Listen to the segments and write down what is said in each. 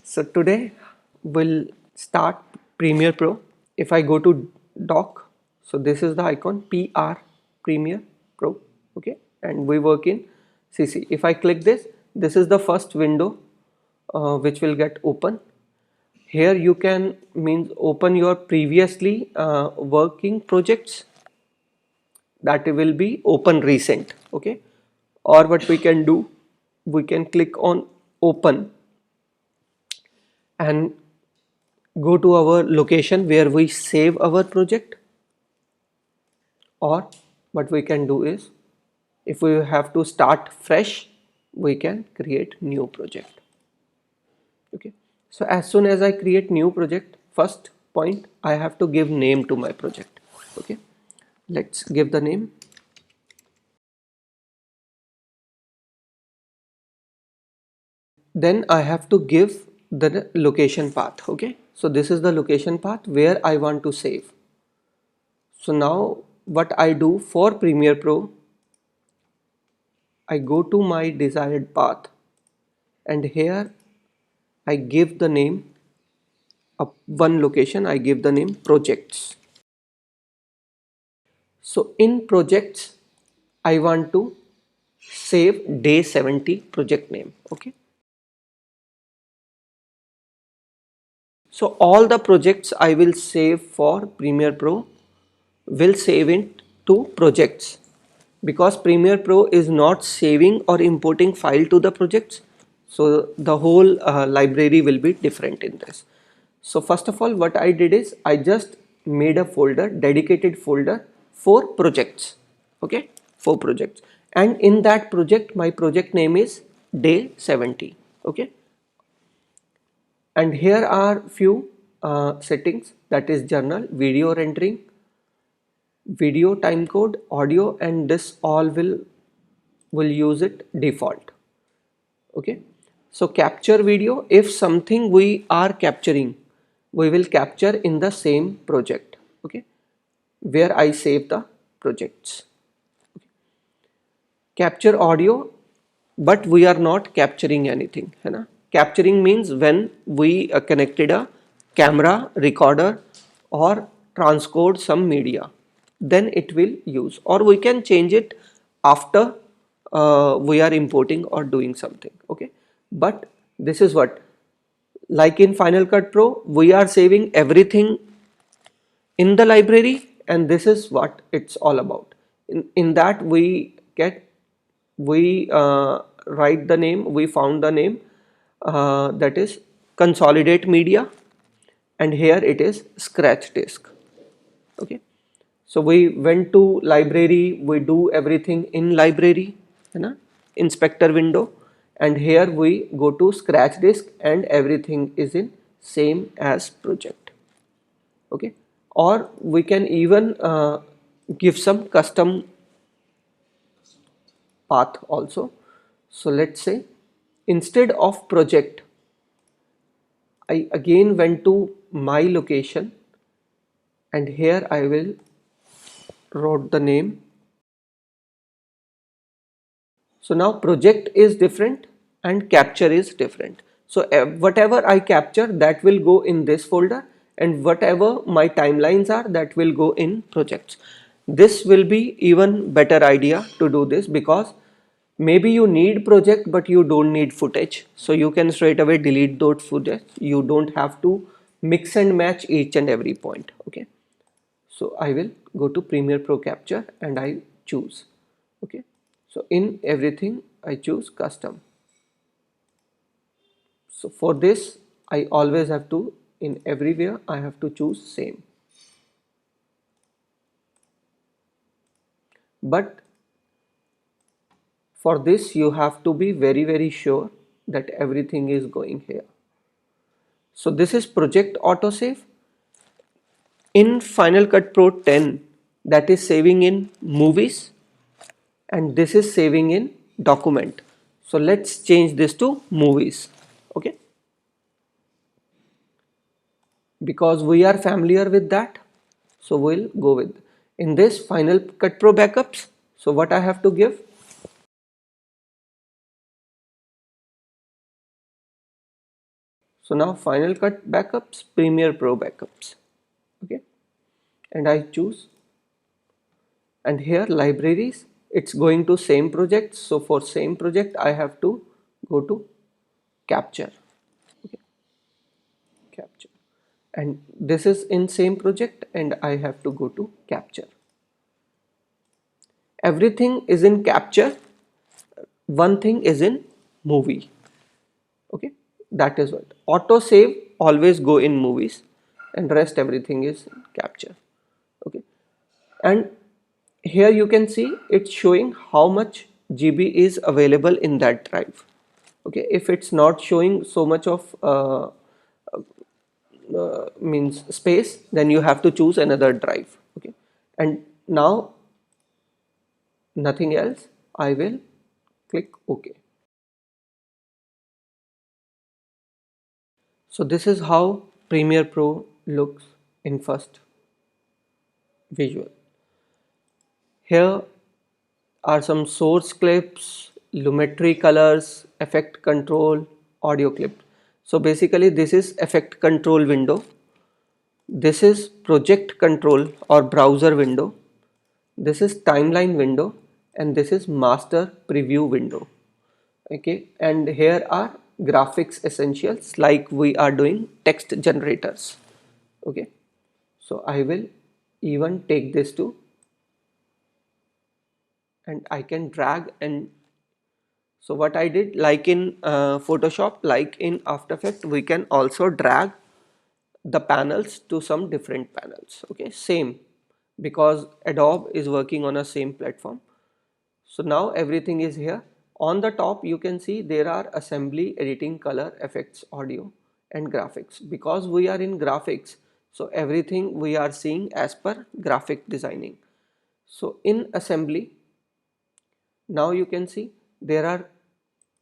So today we'll start Premiere Pro. If I go to dock, so this is the icon PR Premiere Pro, okay, and we work in CC. If I click this, this is the first window which will get open. Here you can means open your previously working projects, that will be open recent, okay, or what we can do, we can click on open and go to our location where we save our project, or what we can do is, if we have to start fresh, we can create new project. Okay, so as soon as I create new project, first point, I have to give name to my project. Okay, let's give the name. Then I have to give the location path. Okay, so this is the location path where I want to save. So now what I do for Premiere Pro, I go to my desired path, and here I give the name of one location, I give the name projects. So in projects, I want to save day 70 project name. Okay, so all the projects I will save for Premiere Pro will save it to projects, because Premiere Pro is not saving or importing file to the projects, so the whole library will be different in this. So first of all, what I did is I just made a folder, dedicated folder for projects. Okay, for projects, and in that project my project name is day 70. Okay, and here are few settings, that is journal, video rendering, video timecode, audio, and this all will use it default. Okay, so capture video, if something we are capturing, we will capture in the same project. Okay, where I save the projects. Capture audio, but we are not capturing anything, है ना? Capturing means when we connected a camera recorder or transcode some media, then it will use, or we can change it after we are importing or doing something. Okay, but this is what, like in Final Cut Pro, we are saving everything in the library, and this is what it's all about. In that we write the name, we found the name, that is consolidate media, and here it is scratch disk. Okay, so we went to library, we do everything in library, है ना, inspector window, and here we go to scratch disk and everything is in same as project. Okay, or we can even give some custom path also. So let's say instead of project, I again went to my location, and here I will wrote the name. So now project is different and capture is different. So whatever I capture, that will go in this folder, and whatever my timelines are, that will go in projects. This will be even better idea to do this, because maybe you need project but you don't need footage, so you can straight away delete those footage. You don't have to mix and match each and every point. Okay, so I will go to Premiere Pro Capture and I choose. Okay, so in everything I choose custom. So for this I always have to, in everywhere I have to choose same. But for this you have to be very sure that everything is going here. So this is project autosave. In Final Cut Pro 10, that is saving in movies, and this is saving in document. So let's change this to movies. Okay, because we are familiar with that, so we'll go with in this Final Cut Pro backups. So what I have to give, So now Final Cut backups, Premiere Pro backups. Okay, and I choose, and here libraries, it's going to same project. So for same project I have to go to capture. Okay, capture, and this is in same project and I have to go to capture. Everything is in capture, one thing is in movie. Okay, that is what auto save always go in movies and rest everything is in capture. Okay, and here you can see it's showing how much GB is available in that drive. Okay, if it's not showing so much of means space, then you have to choose another drive. Okay, and now nothing else, I will click OK. So this is how Premiere Pro looks in first visual. Here are some source clips, Lumetri colors, effect control, audio clip. So basically this is effect control window. This is project control or browser window. This is timeline window and this is master preview window. Okay, and here are graphics essentials like we are doing text generators. Okay, so I will even take this to, and I can drag. And so what I did, like in Photoshop, like in After Effects, we can also drag the panels to some different panels. Okay, same, because Adobe is working on a same platform. So now everything is here. On the top you can see there are assembly, editing, color, effects, audio and graphics. Because we are in graphics, so everything we are seeing as per graphic designing. So in assembly, now you can see there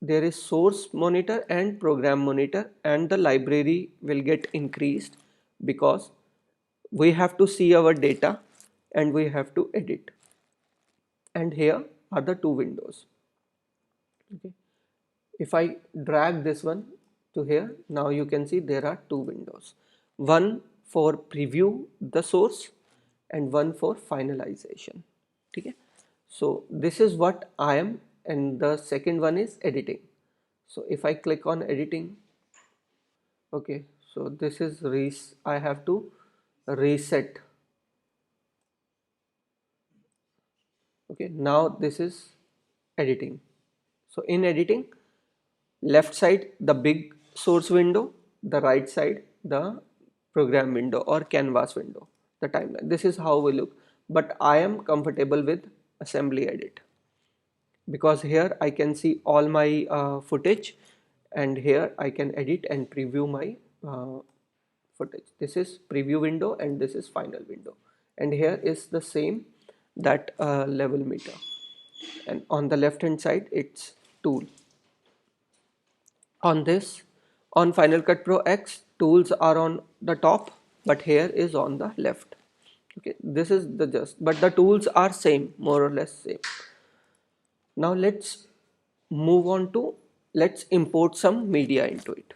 is source monitor and program monitor, and the library will get increased because we have to see our data and we have to edit. And here are the two windows. Okay, if I drag this one to here, now you can see there are two windows, one for preview the source and one for finalization. Okay, so this is what I am, and the second one is editing. So if I click on editing, okay, so this is I have to reset. Okay, now this is editing. So in editing, left side the big source window, the right side the program window or canvas window, the timeline. This is how we look, but I am comfortable with assembly edit because here I can see all my footage, and here I can edit and preview my footage. This is preview window and this is final window, and here is the same, that level meter, and on the left hand side it's tool. On this, on Final Cut Pro X, tools are on the top, but here is on the left. Okay, this is the just, but the tools are same, more or less same. Now let's move on to, let's import some media into it.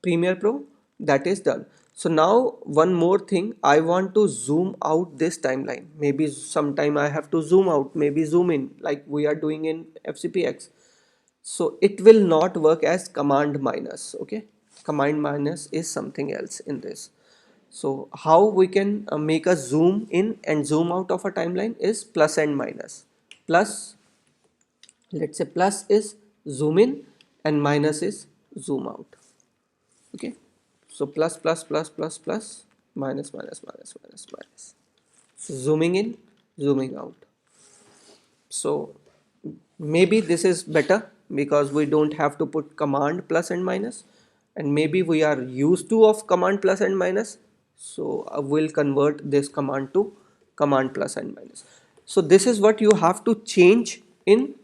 Premiere Pro, that is done. So now one more thing, I want to zoom out this timeline. Maybe sometime I have to zoom out, maybe zoom in like we are doing in FCPX. So it will not work as command minus. Okay, command minus is something else in this. So how we can make a zoom in and zoom out of a timeline is plus and minus. Plus, let's say plus is zoom in and minus is zoom out. Okay, so plus plus plus plus plus minus minus minus minus minus. So zooming in, zooming out. So maybe this is better because we don't have to put command plus and minus, and maybe we are used to of command plus and minus, so we'll convert this command to command plus and minus. So this is what you have to change in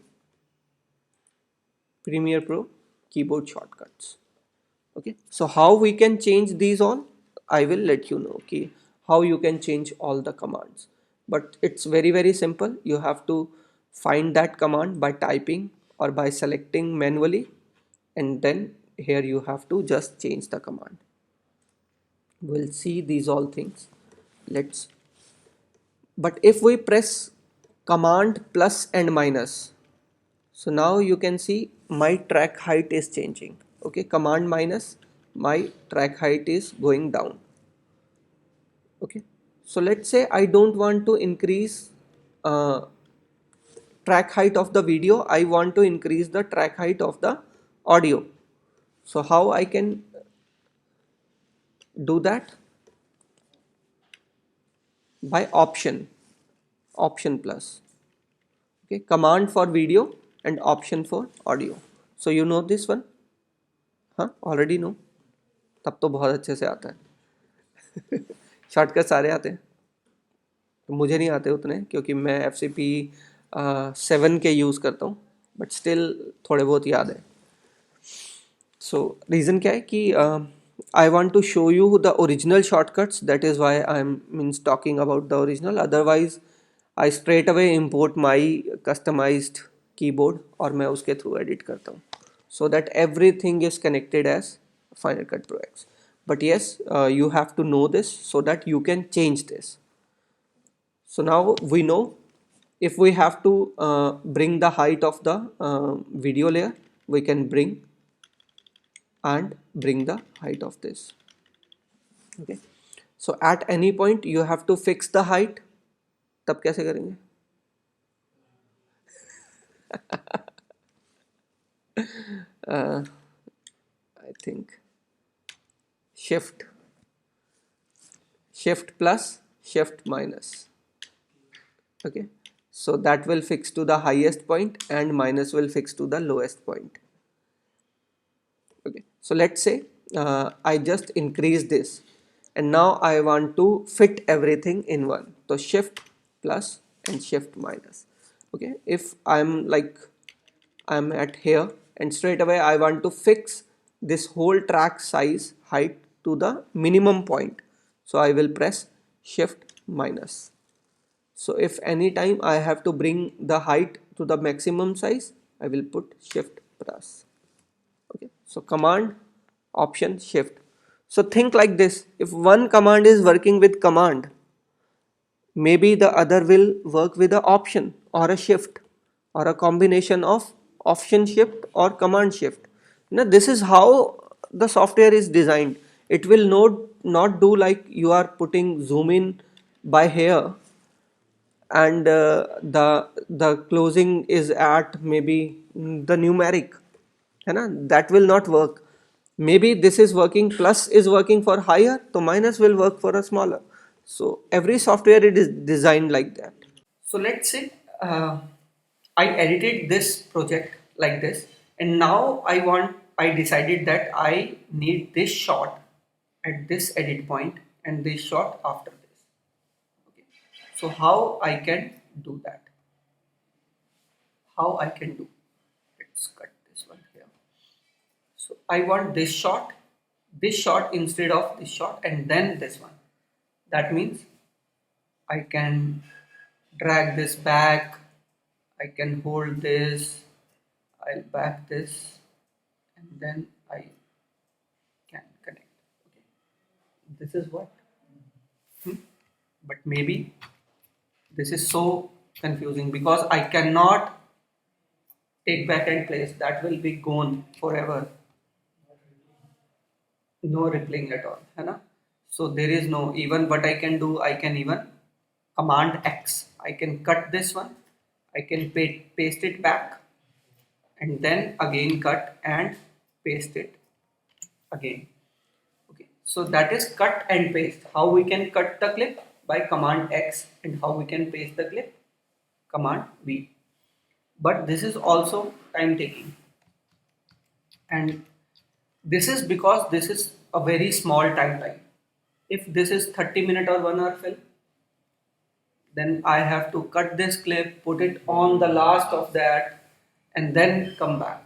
Premiere Pro keyboard shortcuts. Okay, so how we can change these all, I will let you know. Okay, how you can change all the commands, but it's very simple. You have to find that command by typing or by selecting manually, and then here you have to just change the command. We'll see these all things. Let's But if we press command plus and minus, so now you can see my track height is changing. Okay, command minus, my track height is going down. Okay, so let's say I don't want to increase uh, track height of the video, I want to increase the track height of the audio. So how I can do that? By option plus. Okay, command for video and option for audio. So you know this one? हाँ, already know. तब तो बहुत अच्छे से आता है. Shortcut सारे आते हैं. तो मुझे नहीं आते उतने क्योंकि मैं एफ सी पी 7 के यूज़ करता हूँ, बट स्टिल थोड़े बहुत याद है. सो रीज़न क्या है कि I want to show you the original shortcuts, that is why I am means talking about the original. Otherwise I straight away import my customised keyboard और मैं उसके थ्रू एडिट करता हूँ, so that everything is connected as Final Cut Pro X. But yes, you have to know this so that you can change this. So now we know if we have to bring the height of the video layer, we can bring the height of this. Okay, so at any point you have to fix the height. तब कैसे करेंगे? I think shift plus shift minus. Okay, so that will fix to the highest point and minus will fix to the lowest point. Okay, so let's say I just increase this and now I want to fit everything in one, so shift plus and shift minus. Okay, if I'm at here and straight away I want to fix this whole track size height to the minimum point, so I will press shift minus. So if any time I have to bring the height to the maximum size, I will put shift plus. Okay, so command option shift. So think like this, if one command is working with command, maybe the other will work with a option or a shift or a combination of option shift or command shift. Now this is how the software is designed. It will not do like you are putting zoom in by here and the closing is at maybe the numeric, है ना? That will not work. Maybe this is working, plus is working for higher, so minus will work for a smaller. So every software it is designed like that. So let's say I edited this project like this, and now I decided that I need this shot at this edit point and this shot after this. Okay. So how I can do that? How I can do? Let's cut this one here. So I want this shot instead of this shot, and then this one. That means I can drag this back, I can hold this, I'll back this, and then I can this is what. But maybe this is so confusing because I cannot take back and place, that will be gone forever, no rippling at all, है ना? So there is no, even what I can do, I can even command X, I can cut this one, I can paste it back, and then again cut and paste it again. Okay, so that is cut and paste. How we can cut the clip? By command X. And how we can paste the clip? Command V. But this is also time taking, and this is because this is a very small timeline. If this is 30-minute or 1 hour film, then I have to cut this clip, put it on the last of that, and then come back.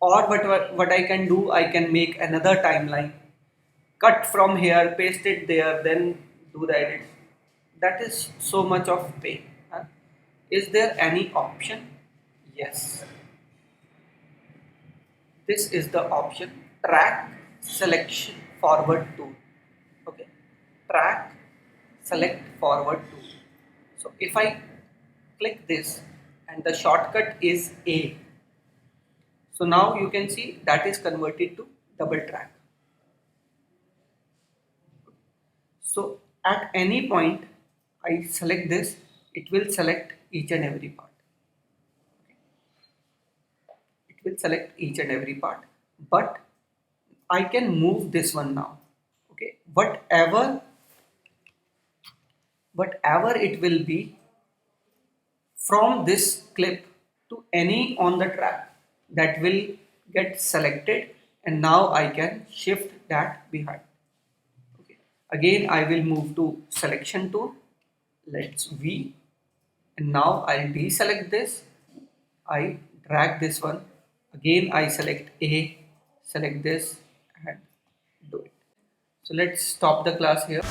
Or what I can do, I can make another timeline, cut from here, paste it there, then do the edit. That is so much of pain. Huh? Is there any option? Yes. This is the option, track selection forward tool. Okay, track select forward tool. So if I click this and the shortcut is A, so now you can see that is converted to double track. So at any point I select this, it will select each and every part. It will select each and every part, but I can move this one now. Okay, whatever it will be from this clip to any on the track, that will get selected, and now I can shift that behind. Okay, again I will move to selection tool, let's V, and now I'll deselect this, I drag this one, again I select A, select this and do it. So let's stop the class here.